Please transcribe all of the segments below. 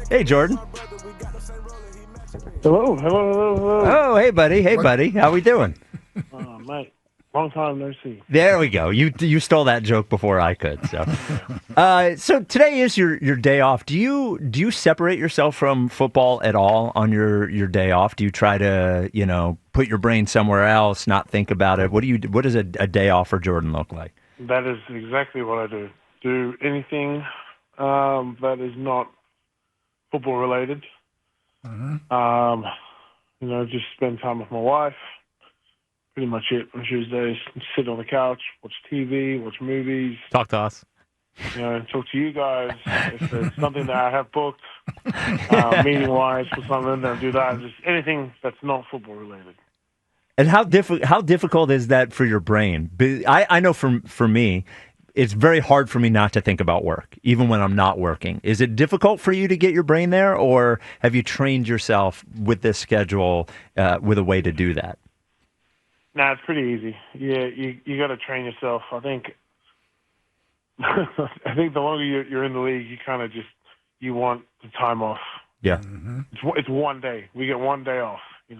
Hey, Jordan. Hello. Oh, hey, buddy. Hey, What? buddy. How we doing? Mate, long time no see. There we go. You stole that joke before I could. So, so today is your day off. Do you separate yourself from football at all on your day off? Do you try to put your brain somewhere else, not think about it? What does a day off for Jordan look like? That is exactly what I do. Do anything that is not football related. Just spend time with my wife. Pretty much it on Tuesdays. Sit on the couch, watch TV, watch movies. Talk to us. Talk to you guys. If there's something that I have booked, meeting-wise for something, then do that. Just anything that's not football related. And how difficult is that for your brain? I know for me, it's very hard for me not to think about work, even when I'm not working. Is it difficult for you to get your brain there, or have you trained yourself with this schedule with a way to do that? Nah, it's pretty easy. Yeah, you got to train yourself. I think the longer you're in the league, you kind of you want the time off. Yeah. It's one day. We get one day off, and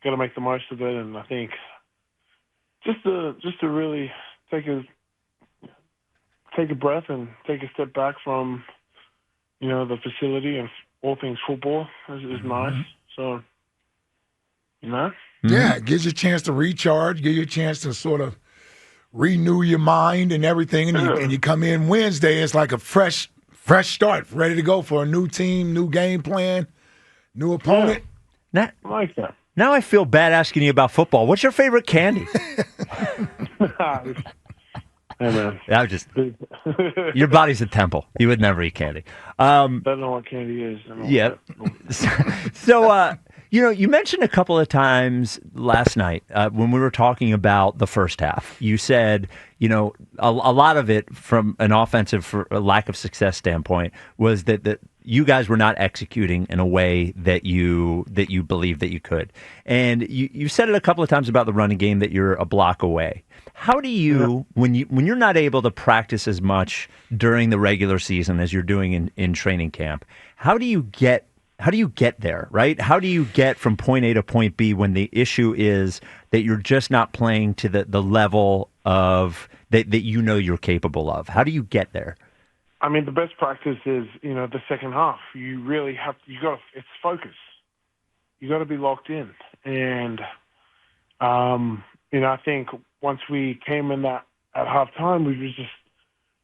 got to make the most of it. And I think just to really take a breath and take a step back from the facility and all things football is nice. So Yeah, it gives you a chance to recharge, give you a chance to sort of renew your mind and everything. And you come in Wednesday, it's like a fresh start, ready to go for a new team, new game plan, new opponent. I like that. Now I feel bad asking you about football. What's your favorite candy? Hey, man. Your body's a temple. You would never eat candy. Don't know what candy is. Yeah. So, you mentioned a couple of times last night when we were talking about the first half. You said, a lot of it from an offensive for a lack of success standpoint was that you guys were not executing in a way that you believed that you could. And you said it a couple of times about the running game that you're a block away. How do you, when you're not able to practice as much during the regular season as you're doing in training camp, how do you get there, right? How do you get from point A to point B when the issue is that you're just not playing to the level of that you're capable of? How do you get there? I mean, the best practice is, the second half. You really it's focus. You got to be locked in. And, I think once we came in that at halftime, we were just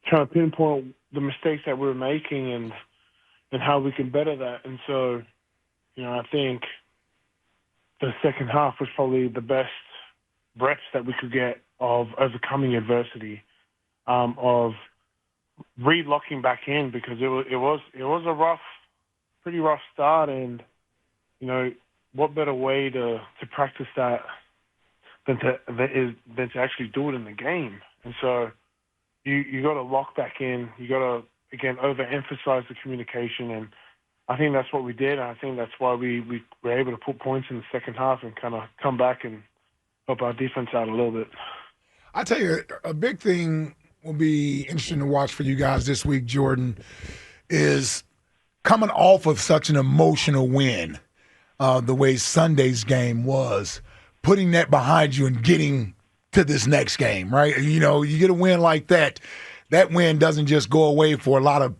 trying to pinpoint the mistakes that we were making and how we can better that. And so, I think the second half was probably the best reps that we could get of overcoming adversity, of re-locking back in, because it was a pretty rough start. And, what better way to practice that than to actually do it in the game. And so you got to lock back in. You got to, again, overemphasize the communication, and I think that's what we did. And I think that's why we were able to put points in the second half and kind of come back and help our defense out a little bit. I tell you, a big thing will be interesting to watch for you guys this week, Jordan, is coming off of such an emotional win, the way Sunday's game was, putting that behind you and getting to this next game, right? You get a win like that. That win doesn't just go away for a lot of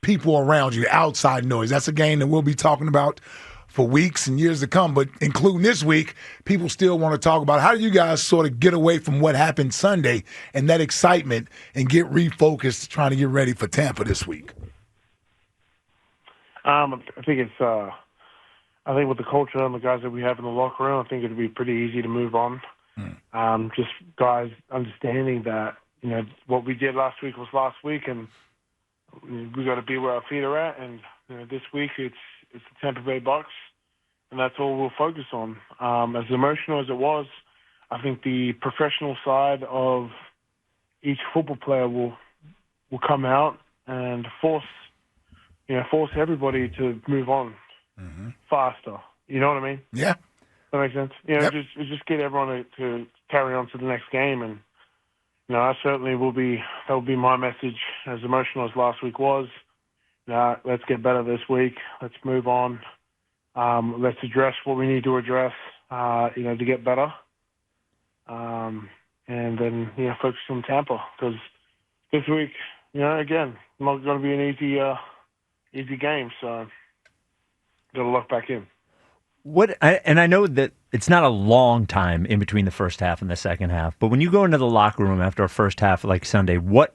people around you, outside noise. That's a game that we'll be talking about for weeks and years to come. But including this week, people still want to talk about how do you guys sort of get away from what happened Sunday and that excitement and get refocused trying to get ready for Tampa this week? I think with the culture and the guys that we have in the locker room, I think it'd be pretty easy to move on. Just guys understanding that, what we did last week was last week, and we got to be where our feet are at. And this week it's the Tampa Bay Bucks, and that's all we'll focus on. As emotional as it was, I think the professional side of each football player will come out and force everybody to move on faster. You know what I mean? Yeah. That makes sense. Yep. Just get everyone to carry on to the next game, and I certainly that will be my message. As emotional as last week was, let's get better this week. Let's move on. Let's address what we need to address, to get better. And then, focus on Tampa, because this week, again, not going to be an easy game, so got to look back in. And I know that it's not a long time in between the first half and the second half, but when you go into the locker room after a first half like Sunday, what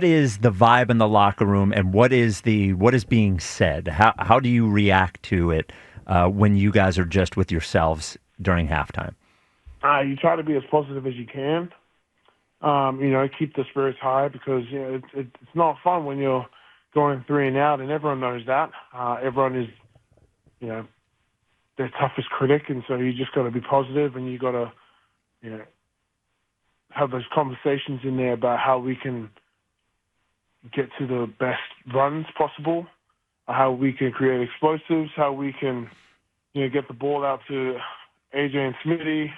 is the vibe in the locker room, and what is being said? How do you react to it when you guys are just with yourselves during halftime? You try to be as positive as you can. Keep the spirits high, because it's not fun when you're going 3 and out, and everyone knows that. Everyone is, their toughest critic, and so you just got to be positive, and you got to, have those conversations in there about how we can get to the best runs possible, how we can create explosives, how we can, get the ball out to AJ and Smitty.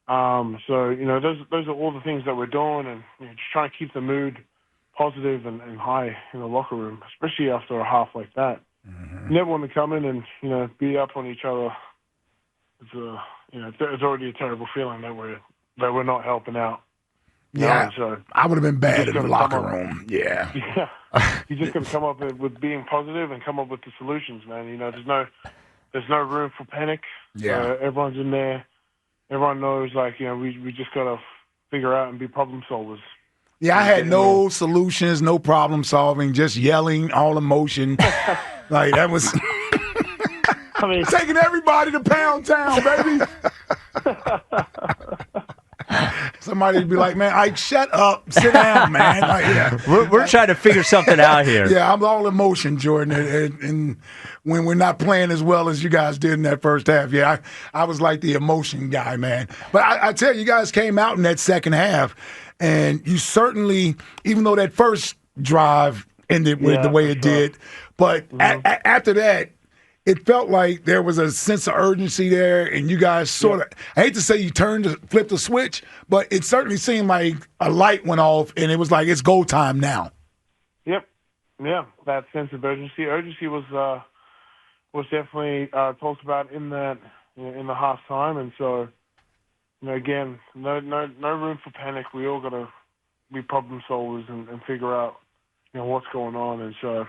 Those are all the things that we're doing, and just trying to keep the mood positive and high in the locker room, especially after a half like that. Mm-hmm. You never want to come in and beat up on each other. It's already a terrible feeling that we're not helping out. Yeah, so I would have been bad in the locker room. Yeah. You just got to come up with being positive and come up with the solutions, man. There's no room for panic. Yeah, everyone's in there. Everyone knows, we just got to figure out and be problem solvers. Yeah, I had no solutions, no problem solving, just yelling, all emotion. Like, that was taking everybody to Pound Town, baby. Somebody would be like, man, Ike, shut up, sit down, man. We're trying to figure something out here. Yeah, I'm all emotion, Jordan, and when we're not playing as well as you guys did in that first half, I was like the emotion guy, man. But I tell you, guys came out in that second half, and you certainly, even though that first drive ended with the way it did, but after that, it felt like there was a sense of urgency there, and you guys sort of, I hate to say you flipped the switch, but it certainly seemed like a light went off, and it was like, it's go time now. Yep. Yeah, that sense of urgency. Urgency was definitely talked about in the halftime, and so, again, no room for panic. We all got to be problem solvers and figure out, what's going on, and so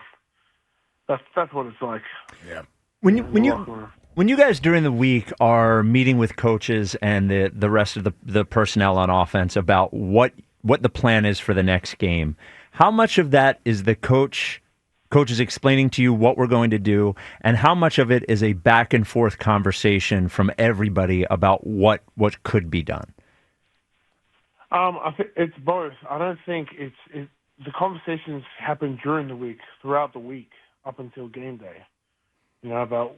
that's what it's like. Yeah. When you guys during the week are meeting with coaches and the rest of the personnel on offense about what the plan is for the next game, how much of that is the coaches explaining to you what we're going to do, and how much of it is a back and forth conversation from everybody about what could be done? I think it's both. I don't think the conversations happen during the week, throughout the week, up until game day. About,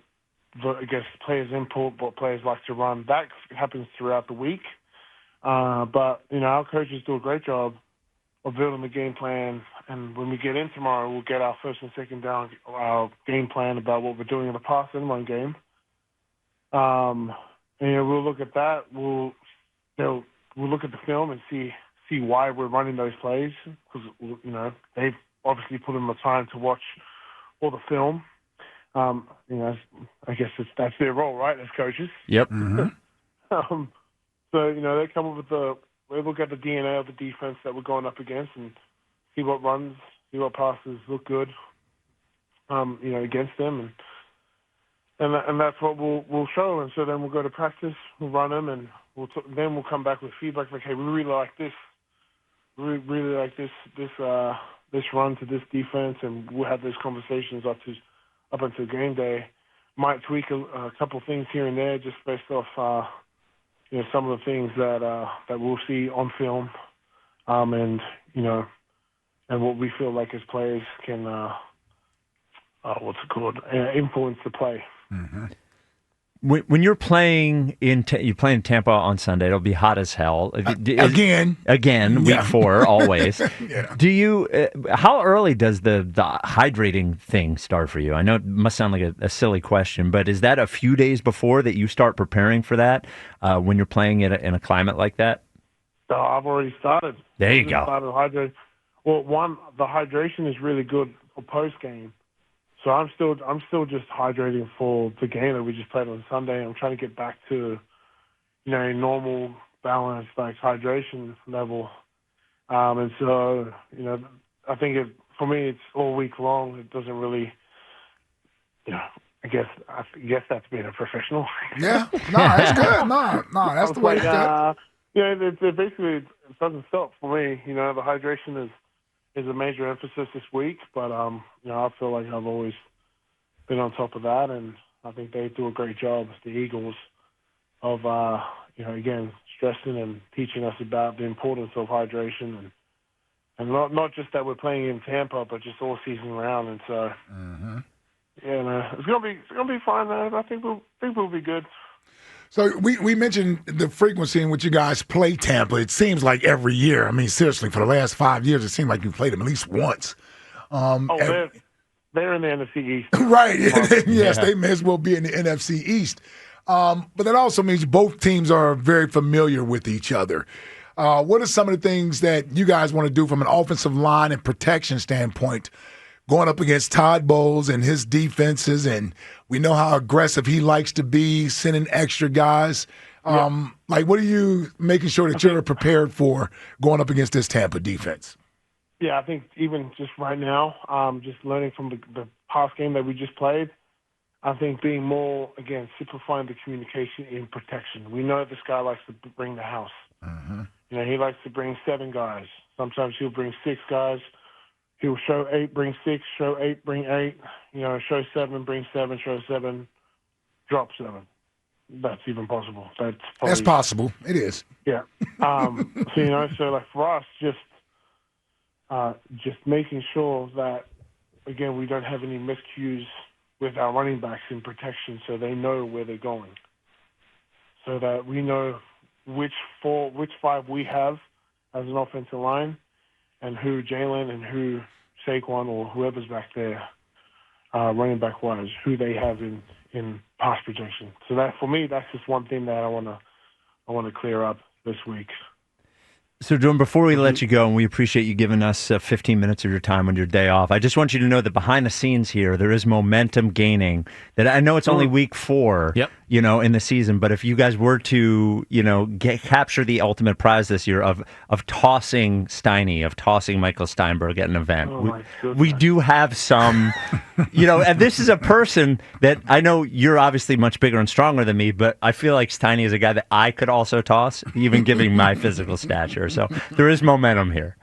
players' input, what players like to run. That happens throughout the week. But our coaches do a great job of building the game plan. And when we get in tomorrow, we'll get our first and second down, our game plan about what we're doing in the pass and run game. We'll look at that. We'll look at the film and see why we're running those plays, because they've obviously put in the time to watch all the film. I guess that's their role, right, as coaches. Yep. Mm-hmm. They come up with they look at the DNA of the defense that we're going up against and see what runs, see what passes look good, against them, and that's what we'll show. And so then we'll go to practice, we'll run them, and then we'll come back with feedback like, hey, we really like this. We really like this run to this defense, and we'll have those conversations up until game day. Might tweak a couple things here and there just based off some of the things that we'll see on film, and what we feel like as players can influence the play. Mm-hmm. When you're playing in Tampa on Sunday, it'll be hot as hell. Again, week 4, always. Yeah. Do you? How early does the hydrating thing start for you? I know it must sound like a silly question, but is that a few days before that you start preparing for that when you're playing in a climate like that? I've already started. There you go. Started hydrating. Well, the hydration is really good or post game. So I'm still just hydrating for the game that we just played on Sunday. I'm trying to get back to, normal, balanced, like, hydration level. And so, I think for me, it's all week long. It doesn't really, I guess that's being a professional. Yeah, no, that's good. No, that's the way to go. It basically it doesn't stop for me. The hydration is a major emphasis this week, but I feel like I've always been on top of that, and I think they do a great job, the Eagles, of again stressing and teaching us about the importance of hydration, and not just that we're playing in Tampa, but just all season round. And so, it's gonna be fine. I think we'll be good. So we mentioned the frequency in which you guys play Tampa. It seems like every year. I mean, seriously, for the last 5 years, it seems like you played them at least once. They're in the NFC East. Right. Yes, they may as well be in the NFC East. But that also means both teams are very familiar with each other. What are some of the things that you guys want to do from an offensive line and protection standpoint going up against Todd Bowles and his defenses? And we know how aggressive he likes to be, sending extra guys. Like, what are you making sure that you're prepared for going up against this Tampa defense? Yeah, I think even just right now, just learning from the past game that we just played, I think being more, again, simplifying the communication in protection. We know this guy likes to bring the house. He likes to bring 7 guys. Sometimes he'll bring 6 guys. He'll show 8, bring 6, show 8, bring 8, show 7, bring 7, show 7, drop 7. That's even possible. That's possible. It is. Yeah. So like for us, just making sure that, again, we don't have any miscues with our running backs in protection, so they know where they're going, so that we know which 5 we have as an offensive line, and who Jalen and who Saquon or whoever's back there, running back wise, who they have in pass protection. So that, for me, that's just one thing that I want to clear up this week. So, Jordan, before we let you go, and we appreciate you giving us 15 minutes of your time on your day off, I just want you to know that behind the scenes here, there is momentum gaining. That I know it's only week 4, in the season, but if you guys were to, capture the ultimate prize this year of tossing Steiny, of tossing Michael Steinberg at an event, we do have some, and this is a person that I know you're obviously much bigger and stronger than me, but I feel like Steiny is a guy that I could also toss, even giving my physical stature. So there is momentum here.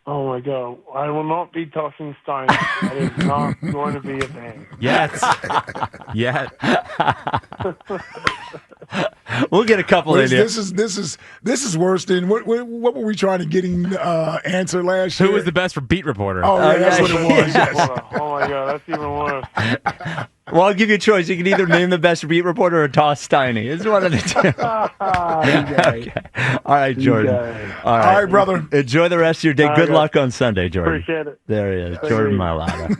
Oh, my God. I will not be tossing Stein. That is not going to be a thing. Yet. We'll get a couple in here. This is worse than what were we trying to get him answer last year? Who was the best for beat reporter? Oh, yeah, that's what it was. Yes. Oh, my God. That's even worse. Well, I'll give you a choice. You can either name the best beat reporter or toss Steiny. It's one of the two. Okay. All right, Jordan. All right, brother. Enjoy the rest of your day. Good luck on Sunday, Jordan. Appreciate it. There he is, Jordan Mailata.